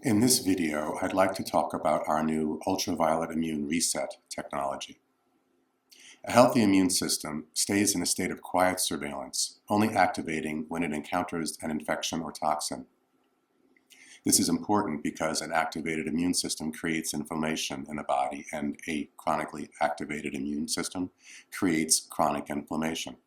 In this video, I'd like to talk about our new ultraviolet immune reset technology. A healthy immune system stays in a state of quiet surveillance, only activating when it encounters an infection or toxin. This is important because an activated immune system creates inflammation in the body, and a chronically activated immune system creates chronic inflammation.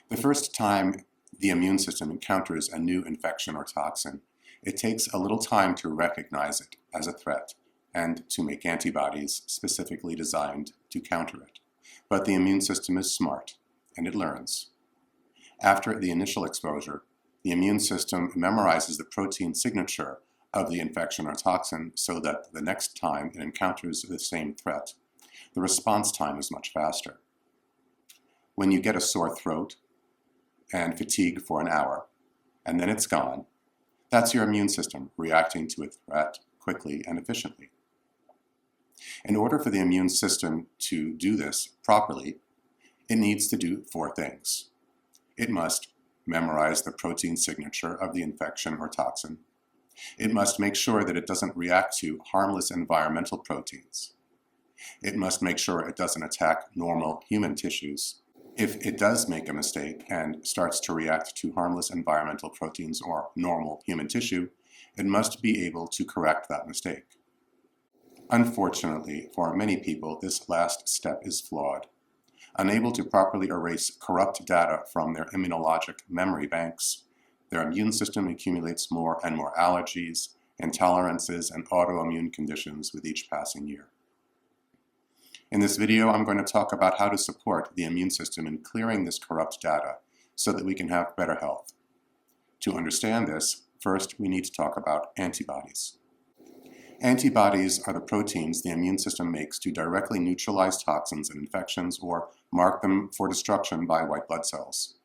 The first time the immune system encounters a new infection or toxin, it takes a little time to recognize it as a threat and to make antibodies specifically designed to counter it. But the immune system is smart, and it learns. After the initial exposure, the immune system memorizes the protein signature of the infection or toxin so that the next time it encounters the same threat, the response time is much faster. When you get a sore throat and fatigue for an hour, and then it's gone, that's your immune system reacting to a threat quickly and efficiently. In order for the immune system to do this properly, it needs to do four things. It must memorize the protein signature of the infection or toxin. It must make sure that it doesn't react to harmless environmental proteins. It must make sure it doesn't attack normal human tissues. If it does make a mistake and starts to react to harmless environmental proteins or normal human tissue, it must be able to correct that mistake. Unfortunately, for many people, this last step is flawed. Unable to properly erase corrupt data from their immunologic memory banks, their immune system accumulates more and more allergies, intolerances, and autoimmune conditions with each passing year. In this video, I'm going to talk about how to support the immune system in clearing this corrupt data so that we can have better health. To understand this, first we need to talk about antibodies. Antibodies are the proteins the immune system makes to directly neutralize toxins and infections or mark them for destruction by white blood cells.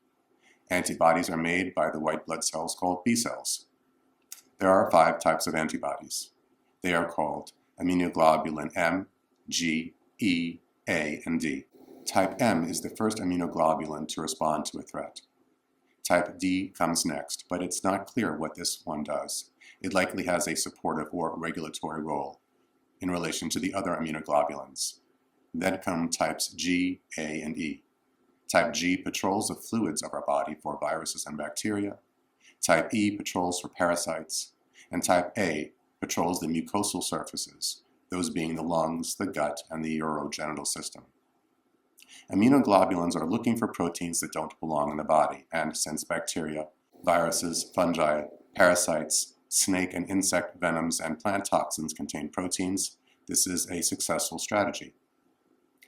Antibodies are made by the white blood cells called B cells. There are 5 types of antibodies. They are called immunoglobulin M, G, E, A, and D. Type M is the first immunoglobulin to respond to a threat. Type D comes next, but it's not clear what this one does. It likely has a supportive or regulatory role in relation to the other immunoglobulins. Then come types G, A, and E. Type G patrols the fluids of our body for viruses and bacteria. Type E patrols for parasites. And type A patrols the mucosal surfaces, those being the lungs, the gut, and the urogenital system. Immunoglobulins are looking for proteins that don't belong in the body, and since bacteria, viruses, fungi, parasites, snake and insect venoms, and plant toxins contain proteins, this is a successful strategy.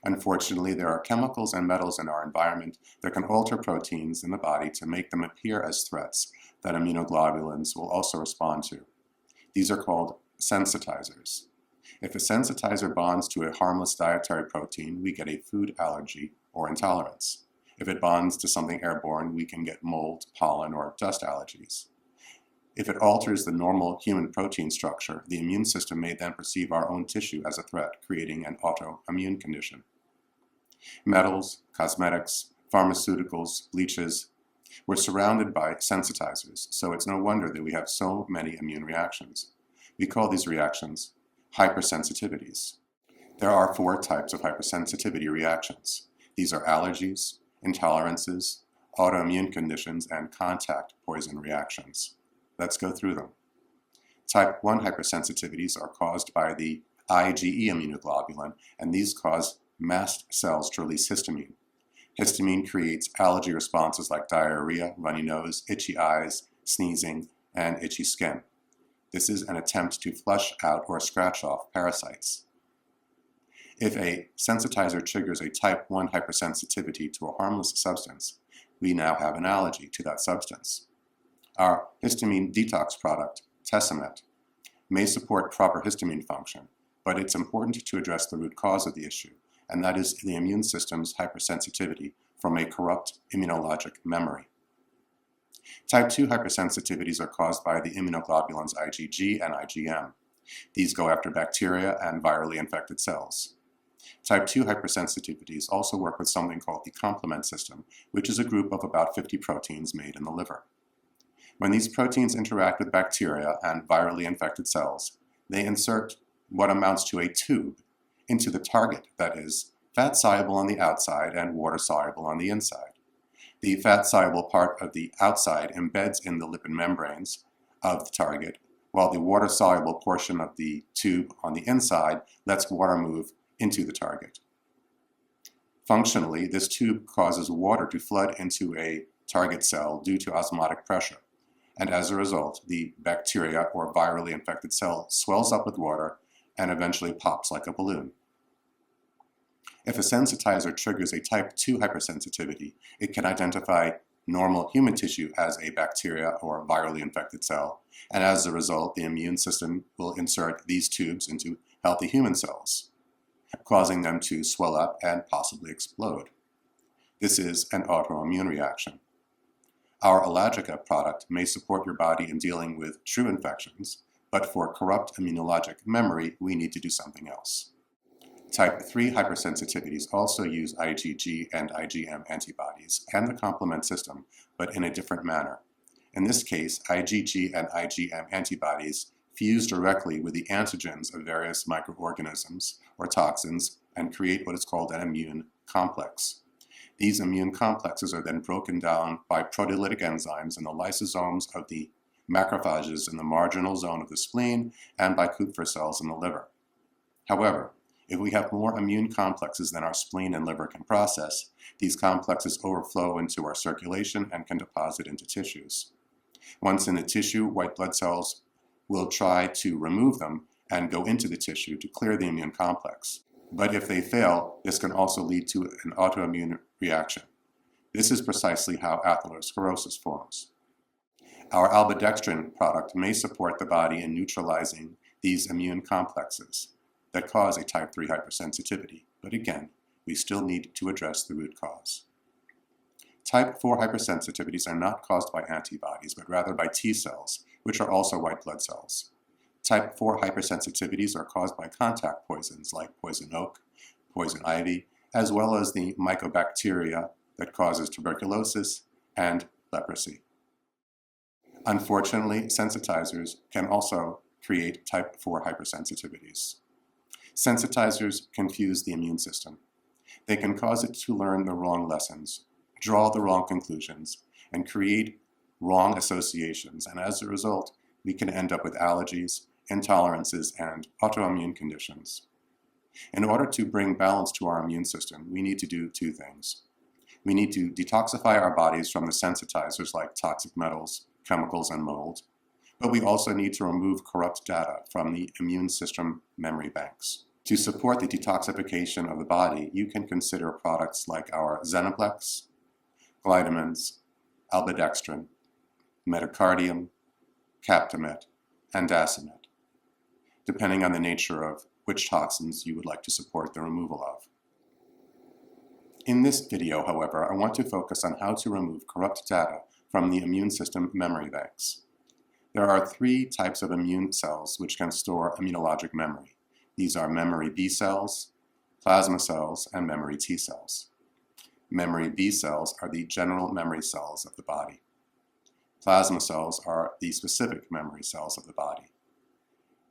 Unfortunately, there are chemicals and metals in our environment that can alter proteins in the body to make them appear as threats that immunoglobulins will also respond to. These are called sensitizers. If a sensitizer bonds to a harmless dietary protein, we get a food allergy or intolerance. If it bonds to something airborne, we can get mold, pollen, or dust allergies. If it alters the normal human protein structure, the immune system may then perceive our own tissue as a threat, creating an autoimmune condition. Metals, cosmetics, pharmaceuticals, bleaches, we're surrounded by sensitizers, so it's no wonder that we have so many immune reactions. We call these reactions hypersensitivities. There are 4 types of hypersensitivity reactions. These are allergies, intolerances, autoimmune conditions, and contact poison reactions. Let's go through them. Type 1 hypersensitivities are caused by the IgE immunoglobulin, and these cause mast cells to release histamine. Histamine creates allergy responses like diarrhea, runny nose, itchy eyes, sneezing, and itchy skin. This is an attempt to flush out or scratch off parasites. If a sensitizer triggers a type 1 hypersensitivity to a harmless substance, we now have an allergy to that substance. Our histamine detox product, Tessimet, may support proper histamine function, but it's important to address the root cause of the issue, and that is the immune system's hypersensitivity from a corrupt immunologic memory. Type 2 hypersensitivities are caused by the immunoglobulins IgG and IgM. These go after bacteria and virally infected cells. Type 2 hypersensitivities also work with something called the complement system, which is a group of about 50 proteins made in the liver. When these proteins interact with bacteria and virally infected cells, they insert what amounts to a tube into the target that is fat-soluble on the outside and water-soluble on the inside. The fat-soluble part of the outside embeds in the lipid membranes of the target, while the water-soluble portion of the tube on the inside lets water move into the target. Functionally, this tube causes water to flood into a target cell due to osmotic pressure, and as a result, the bacteria or virally infected cell swells up with water and eventually pops like a balloon. If a sensitizer triggers a type 2 hypersensitivity, it can identify normal human tissue as a bacteria or virally infected cell, and as a result, the immune system will insert these tubes into healthy human cells, causing them to swell up and possibly explode. This is an autoimmune reaction. Our Allergica product may support your body in dealing with true infections, but for corrupt immunologic memory, we need to do something else. Type 3 hypersensitivities also use IgG and IgM antibodies and the complement system, but in a different manner. In this case, IgG and IgM antibodies fuse directly with the antigens of various microorganisms or toxins and create what is called an immune complex. These immune complexes are then broken down by proteolytic enzymes in the lysosomes of the macrophages in the marginal zone of the spleen and by Kupffer cells in the liver. However, if we have more immune complexes than our spleen and liver can process, these complexes overflow into our circulation and can deposit into tissues. Once in the tissue, white blood cells will try to remove them and go into the tissue to clear the immune complex. But if they fail, this can also lead to an autoimmune reaction. This is precisely how atherosclerosis forms. Our albendextrin product may support the body in neutralizing these immune complexes that cause a type 3 hypersensitivity, but again, we still need to address the root cause. Type 4 hypersensitivities are not caused by antibodies, but rather by T cells, which are also white blood cells. Type 4 hypersensitivities are caused by contact poisons like poison oak, poison ivy, as well as the mycobacteria that causes tuberculosis and leprosy. Unfortunately, sensitizers can also create type 4 hypersensitivities. Sensitizers confuse the immune system. They can cause it to learn the wrong lessons, draw the wrong conclusions, and create wrong associations, and as a result, we can end up with allergies, intolerances, and autoimmune conditions. In order to bring balance to our immune system, we need to do two things. We need to detoxify our bodies from the sensitizers like toxic metals, chemicals, and mold, but we also need to remove corrupt data from the immune system memory banks. To support the detoxification of the body, you can consider products like our Xenoplex, Glytamins, Albendextrin, Metacardium, Captamet, and Dacimet, depending on the nature of which toxins you would like to support the removal of. In this video, however, I want to focus on how to remove corrupt data from the immune system memory banks. There are three types of immune cells which can store immunologic memory. These are memory B cells, plasma cells, and memory T cells. Memory B cells are the general memory cells of the body. Plasma cells are the specific memory cells of the body.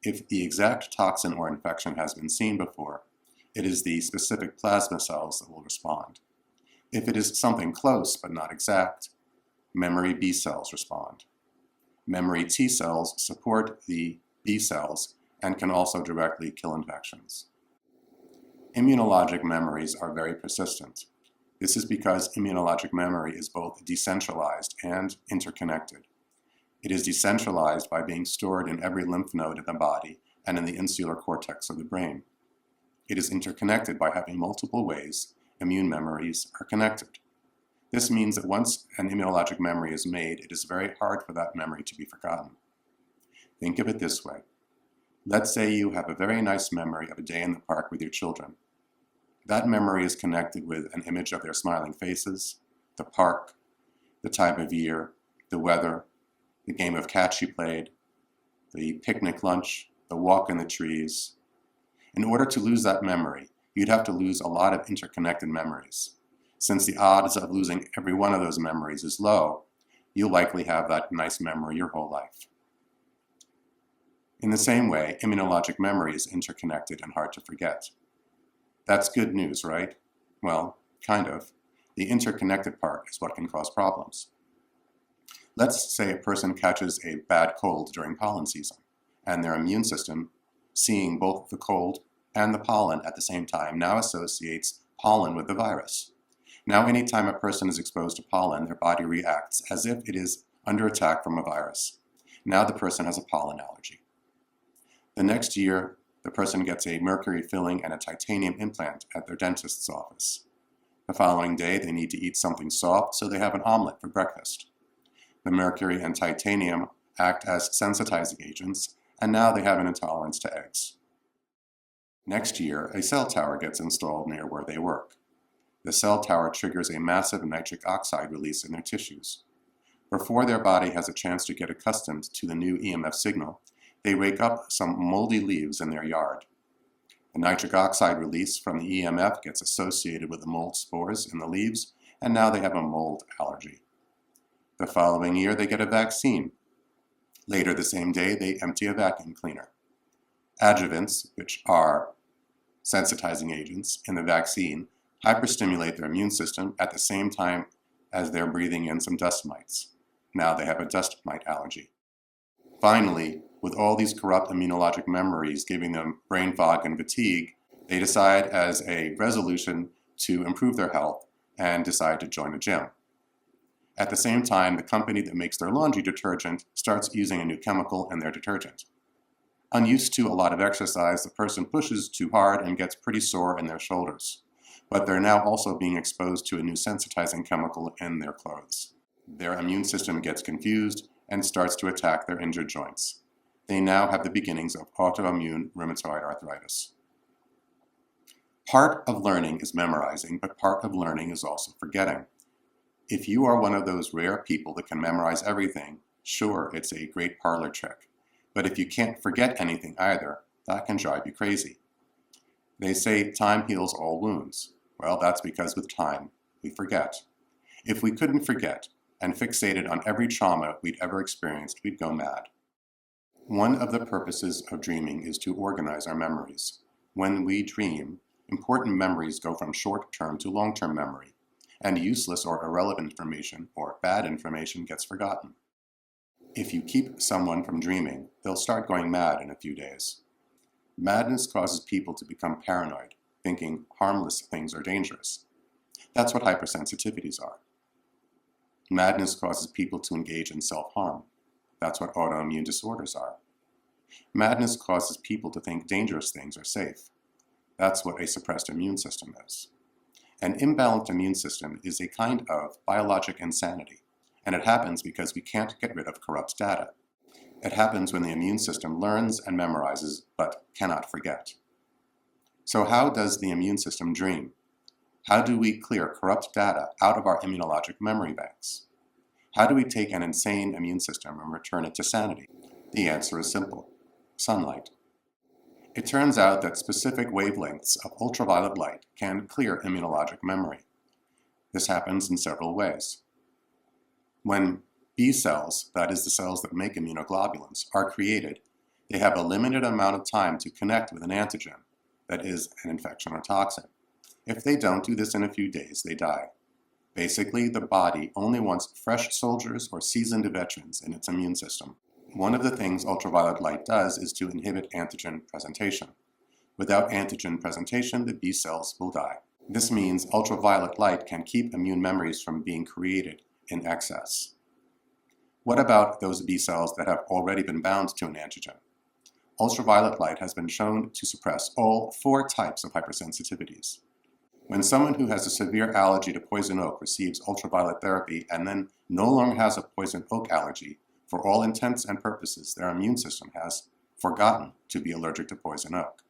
If the exact toxin or infection has been seen before, it is the specific plasma cells that will respond. If it is something close but not exact, memory B cells respond. Memory T cells support the B cells and can also directly kill infections. Immunologic memories are very persistent. This is because immunologic memory is both decentralized and interconnected. It is decentralized by being stored in every lymph node in the body and in the insular cortex of the brain. It is interconnected by having multiple ways immune memories are connected. This means that once an immunologic memory is made, it is very hard for that memory to be forgotten. Think of it this way. Let's say you have a very nice memory of a day in the park with your children. That memory is connected with an image of their smiling faces, the park, the time of year, the weather, the game of catch you played, the picnic lunch, the walk in the trees. In order to lose that memory, you'd have to lose a lot of interconnected memories. Since the odds of losing every one of those memories is low, you'll likely have that nice memory your whole life. In the same way, immunologic memory is interconnected and hard to forget. That's good news, right? Well, kind of. The interconnected part is what can cause problems. Let's say a person catches a bad cold during pollen season, and their immune system, seeing both the cold and the pollen at the same time, now associates pollen with the virus. Now, anytime a person is exposed to pollen, their body reacts as if it is under attack from a virus. Now the person has a pollen allergy. The next year, the person gets a mercury filling and a titanium implant at their dentist's office. The following day, they need to eat something soft, so they have an omelet for breakfast. The mercury and titanium act as sensitizing agents, and now they have an intolerance to eggs. Next year, a cell tower gets installed near where they work. The cell tower triggers a massive nitric oxide release in their tissues. Before their body has a chance to get accustomed to the new EMF signal, they rake up some moldy leaves in their yard. The nitric oxide release from the EMF gets associated with the mold spores in the leaves, and now they have a mold allergy. The following year, they get a vaccine. Later the same day, they empty a vacuum cleaner. Adjuvants, which are sensitizing agents in the vaccine, hyperstimulate their immune system at the same time as they're breathing in some dust mites. Now they have a dust mite allergy. Finally, with all these corrupt immunologic memories giving them brain fog and fatigue, they decide as a resolution to improve their health and decide to join a gym. At the same time, the company that makes their laundry detergent starts using a new chemical in their detergent. Unused to a lot of exercise, the person pushes too hard and gets pretty sore in their shoulders. But they're now also being exposed to a new sensitizing chemical in their clothes. Their immune system gets confused and starts to attack their injured joints. They now have the beginnings of autoimmune rheumatoid arthritis. Part of learning is memorizing, but part of learning is also forgetting. If you are one of those rare people that can memorize everything, sure, it's a great parlor trick. But if you can't forget anything either, that can drive you crazy. They say time heals all wounds. Well, that's because with time, we forget. If we couldn't forget and fixated on every trauma we'd ever experienced, we'd go mad. One of the purposes of dreaming is to organize our memories. When we dream, important memories go from short-term to long-term memory, and useless or irrelevant information or bad information gets forgotten. If you keep someone from dreaming, they'll start going mad in a few days. Madness causes people to become paranoid, thinking harmless things are dangerous. That's what hypersensitivities are. Madness causes people to engage in self-harm. That's what autoimmune disorders are. Madness causes people to think dangerous things are safe. That's what a suppressed immune system is. An imbalanced immune system is a kind of biologic insanity, and it happens because we can't get rid of corrupt data. It happens when the immune system learns and memorizes, but cannot forget. So how does the immune system dream? How do we clear corrupt data out of our immunologic memory banks? How do we take an insane immune system and return it to sanity? The answer is simple: sunlight. It turns out that specific wavelengths of ultraviolet light can clear immunologic memory. This happens in several ways. When B cells, that is the cells that make immunoglobulins, are created, they have a limited amount of time to connect with an antigen, that is, an infection or toxin. If they don't do this in a few days, they die. Basically, the body only wants fresh soldiers or seasoned veterans in its immune system. One of the things ultraviolet light does is to inhibit antigen presentation. Without antigen presentation, the B cells will die. This means ultraviolet light can keep immune memories from being created in excess. What about those B cells that have already been bound to an antigen? Ultraviolet light has been shown to suppress all 4 types of hypersensitivities. When someone who has a severe allergy to poison oak receives ultraviolet therapy and then no longer has a poison oak allergy, for all intents and purposes, their immune system has forgotten to be allergic to poison oak.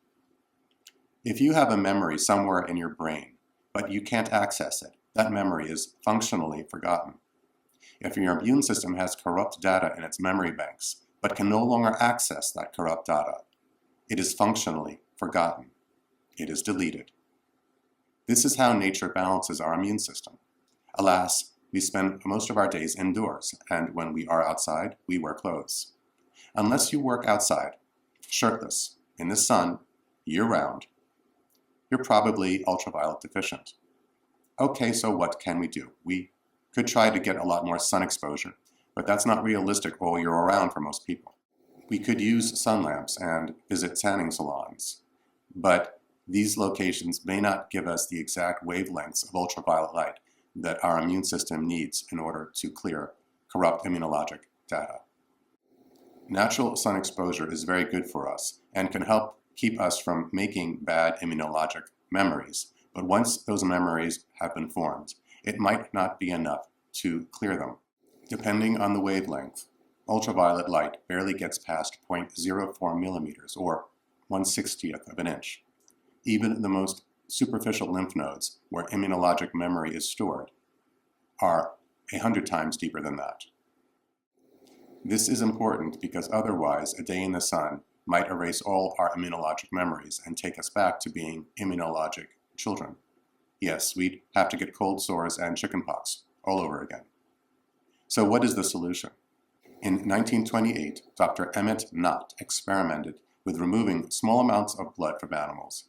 If you have a memory somewhere in your brain, but you can't access it, that memory is functionally forgotten. If your immune system has corrupt data in its memory banks, but can no longer access that corrupt data, it is functionally forgotten. It is deleted. This is how nature balances our immune system. Alas, We spend most of our days indoors, and when we are outside, we wear clothes. Unless you work outside, shirtless, in the sun, year-round, you're probably ultraviolet deficient. Okay, so what can we do? We could try to get a lot more sun exposure, but that's not realistic all year around for most people. We could use sun lamps and visit tanning salons, but these locations may not give us the exact wavelengths of ultraviolet light that our immune system needs in order to clear corrupt immunologic data. Natural sun exposure is very good for us and can help keep us from making bad immunologic memories, but once those memories have been formed, it might not be enough to clear them. Depending on the wavelength, ultraviolet light barely gets past 0.04 millimeters, or 1/60th of an inch. Even the most superficial lymph nodes, where immunologic memory is stored, are 100 times deeper than that. This is important because otherwise a day in the sun might erase all our immunologic memories and take us back to being immunologic children. Yes, we'd have to get cold sores and chickenpox all over again. So what is the solution? In 1928, Dr. Emmett Knott experimented with removing small amounts of blood from animals,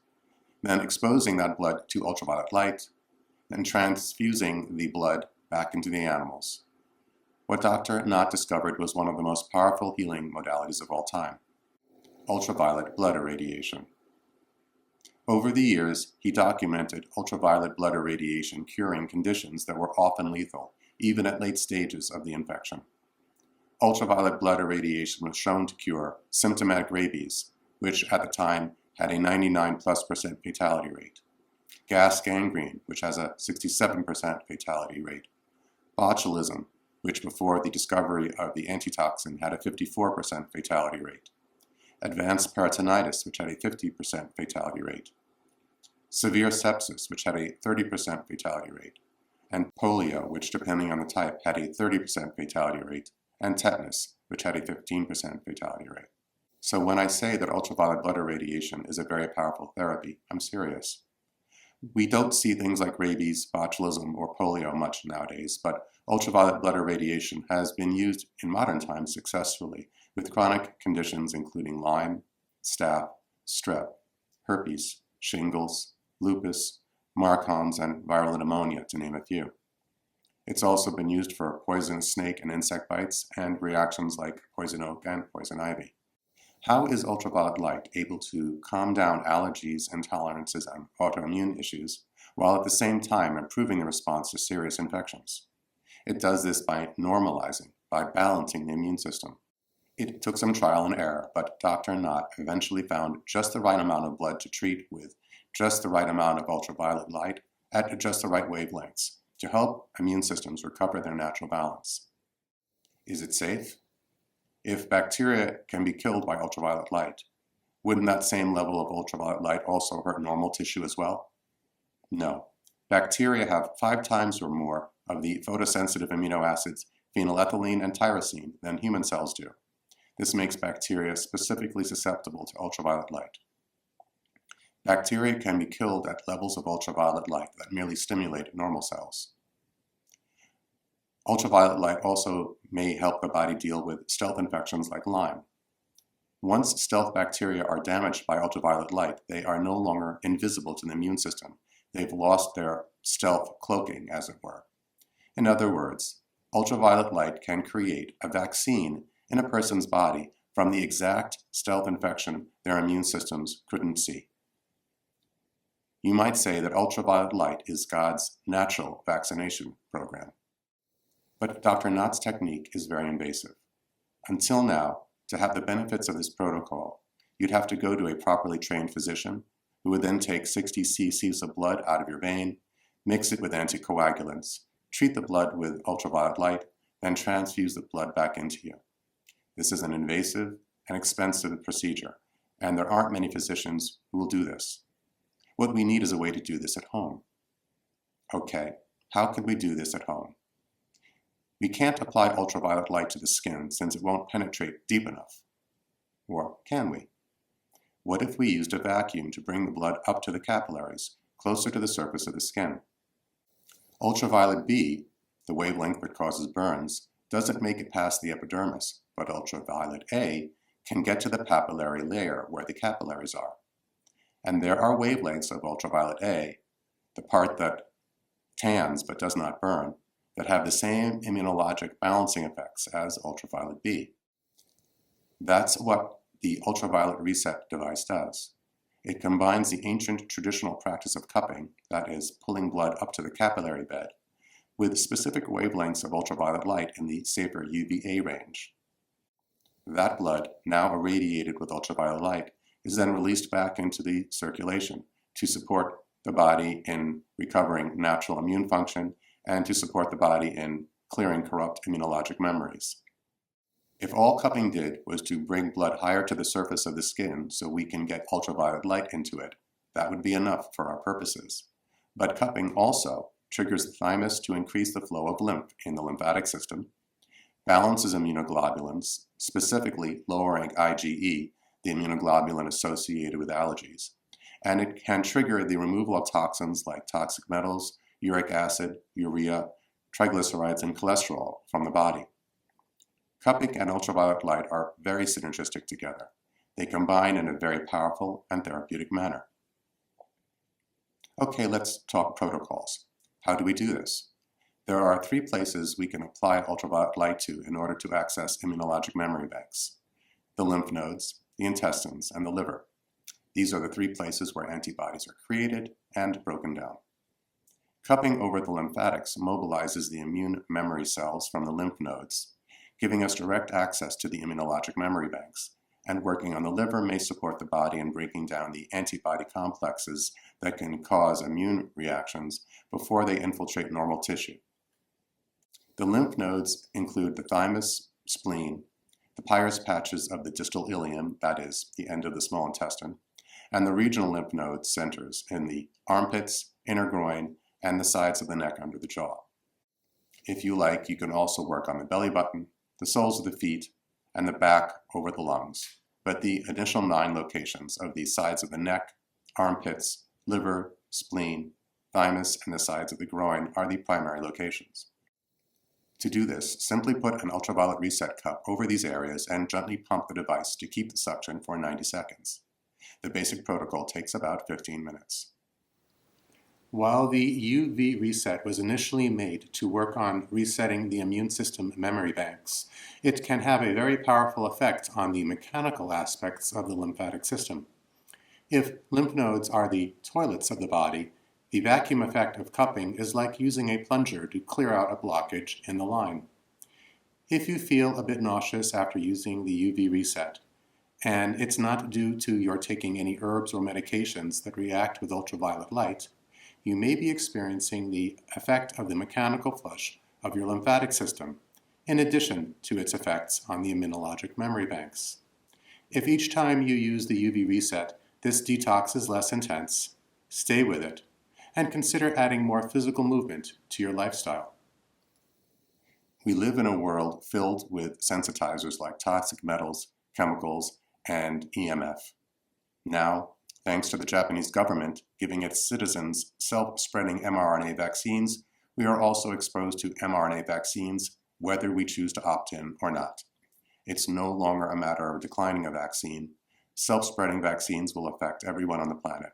then exposing that blood to ultraviolet light, then transfusing the blood back into the animals. What Dr. Knott discovered was one of the most powerful healing modalities of all time: ultraviolet blood irradiation. Over the years, he documented ultraviolet blood irradiation curing conditions that were often lethal, even at late stages of the infection. Ultraviolet blood irradiation was shown to cure symptomatic rabies, which at the time had a 99+% fatality rate, gas gangrene, which has a 67% fatality rate, botulism, which before the discovery of the antitoxin had a 54% fatality rate, advanced peritonitis, which had a 50% fatality rate, severe sepsis, which had a 30% fatality rate, and polio, which depending on the type had a 30% fatality rate, and tetanus, which had a 15% fatality rate. So when I say that ultraviolet blood irradiation is a very powerful therapy, I'm serious. We don't see things like rabies, botulism, or polio much nowadays, but ultraviolet blood irradiation has been used in modern times successfully with chronic conditions including Lyme, staph, strep, herpes, shingles, lupus, Marcons, and viral pneumonia, to name a few. It's also been used for poisonous snake and insect bites and reactions like poison oak and poison ivy. How is ultraviolet light able to calm down allergies, intolerances, and autoimmune issues, while at the same time improving the response to serious infections? It does this by normalizing, by balancing the immune system. It took some trial and error, but Dr. Knott eventually found just the right amount of blood to treat with just the right amount of ultraviolet light at just the right wavelengths to help immune systems recover their natural balance. Is it safe? If bacteria can be killed by ultraviolet light, wouldn't that same level of ultraviolet light also hurt normal tissue as well? No. Bacteria have 5 times or more of the photosensitive amino acids phenylethylamine and tyrosine than human cells do. This makes bacteria specifically susceptible to ultraviolet light. Bacteria can be killed at levels of ultraviolet light that merely stimulate normal cells. Ultraviolet light also may help the body deal with stealth infections like Lyme. Once stealth bacteria are damaged by ultraviolet light, they are no longer invisible to the immune system. They've lost their stealth cloaking, as it were. In other words, ultraviolet light can create a vaccine in a person's body from the exact stealth infection their immune systems couldn't see. You might say that ultraviolet light is God's natural vaccination program. But Dr. Knott's technique is very invasive. Until now, to have the benefits of this protocol, you'd have to go to a properly trained physician who would then take 60 cc's of blood out of your vein, mix it with anticoagulants, treat the blood with ultraviolet light, then transfuse the blood back into you. This is an invasive and expensive procedure, and there aren't many physicians who will do this. What we need is a way to do this at home. Okay, how can we do this at home? We can't apply ultraviolet light to the skin since it won't penetrate deep enough. Or can we? What if we used a vacuum to bring the blood up to the capillaries, closer to the surface of the skin? Ultraviolet B the wavelength that causes burns, doesn't make it past the epidermis, but ultraviolet A can get to the papillary layer where the capillaries are. And there are wavelengths of ultraviolet A, the part that tans but does not burn, that have the same immunologic balancing effects as ultraviolet B. That's what the ultraviolet reset device does. It combines the ancient traditional practice of cupping, that is, pulling blood up to the capillary bed, with specific wavelengths of ultraviolet light in the safer UVA range. That blood, now irradiated with ultraviolet light, is then released back into the circulation to support the body in recovering natural immune function and to support the body in clearing corrupt immunologic memories. If all cupping did was to bring blood higher to the surface of the skin so we can get ultraviolet light into it, that would be enough for our purposes. But cupping also triggers the thymus to increase the flow of lymph in the lymphatic system, balances immunoglobulins, specifically lowering IgE, the immunoglobulin associated with allergies, and it can trigger the removal of toxins like toxic metals, uric acid, urea, triglycerides, and cholesterol from the body. Cupping and ultraviolet light are very synergistic together. They combine in a very powerful and therapeutic manner. Okay, let's talk protocols. How do we do this? There are 3 places we can apply ultraviolet light to in order to access immunologic memory banks: the lymph nodes, the intestines, and the liver. These are the 3 places where antibodies are created and broken down. Cupping over the lymphatics mobilizes the immune memory cells from the lymph nodes, giving us direct access to the immunologic memory banks, and working on the liver may support the body in breaking down the antibody complexes that can cause immune reactions before they infiltrate normal tissue. The lymph nodes include the thymus, spleen, the Peyer's patches of the distal ileum, that is, the end of the small intestine, and the regional lymph node centers in the armpits, inner groin, and the sides of the neck under the jaw. If you like, you can also work on the belly button, the soles of the feet, and the back over the lungs, but the initial 9 locations of the sides of the neck, armpits, liver, spleen, thymus, and the sides of the groin are the primary locations. To do this, simply put an ultraviolet reset cup over these areas and gently pump the device to keep the suction for 90 seconds. The basic protocol takes about 15 minutes. While the UV reset was initially made to work on resetting the immune system memory banks, it can have a very powerful effect on the mechanical aspects of the lymphatic system. If lymph nodes are the toilets of the body, the vacuum effect of cupping is like using a plunger to clear out a blockage in the line. If you feel a bit nauseous after using the UV reset, and it's not due to your taking any herbs or medications that react with ultraviolet light, you may be experiencing the effect of the mechanical flush of your lymphatic system, in addition to its effects on the immunologic memory banks. If each time you use the UV reset, this detox is less intense, stay with it, and consider adding more physical movement to your lifestyle. We live in a world filled with sensitizers like toxic metals, chemicals, and EMF. Now, thanks to the Japanese government giving its citizens self-spreading mRNA vaccines, we are also exposed to mRNA vaccines whether we choose to opt in or not. It's no longer a matter of declining a vaccine. Self-spreading vaccines will affect everyone on the planet.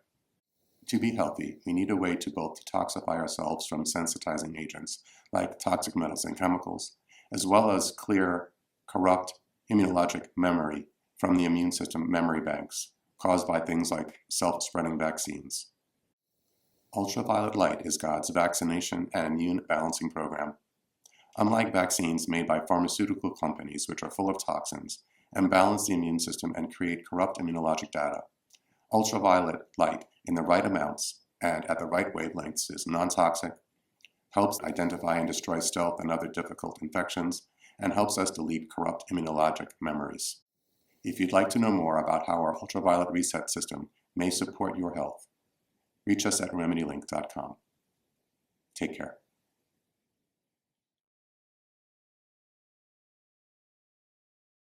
To be healthy, we need a way to both detoxify ourselves from sensitizing agents like toxic metals and chemicals, as well as clear, corrupt immunologic memory from the immune system memory banks caused by things like self-spreading vaccines. Ultraviolet light is God's vaccination and immune balancing program. Unlike vaccines made by pharmaceutical companies, which are full of toxins, and balance the immune system and create corrupt immunologic data, ultraviolet light in the right amounts and at the right wavelengths is non-toxic, helps identify and destroy stealth and other difficult infections, and helps us delete corrupt immunologic memories. If you'd like to know more about how our ultraviolet reset system may support your health, reach us at remedylink.com. Take care.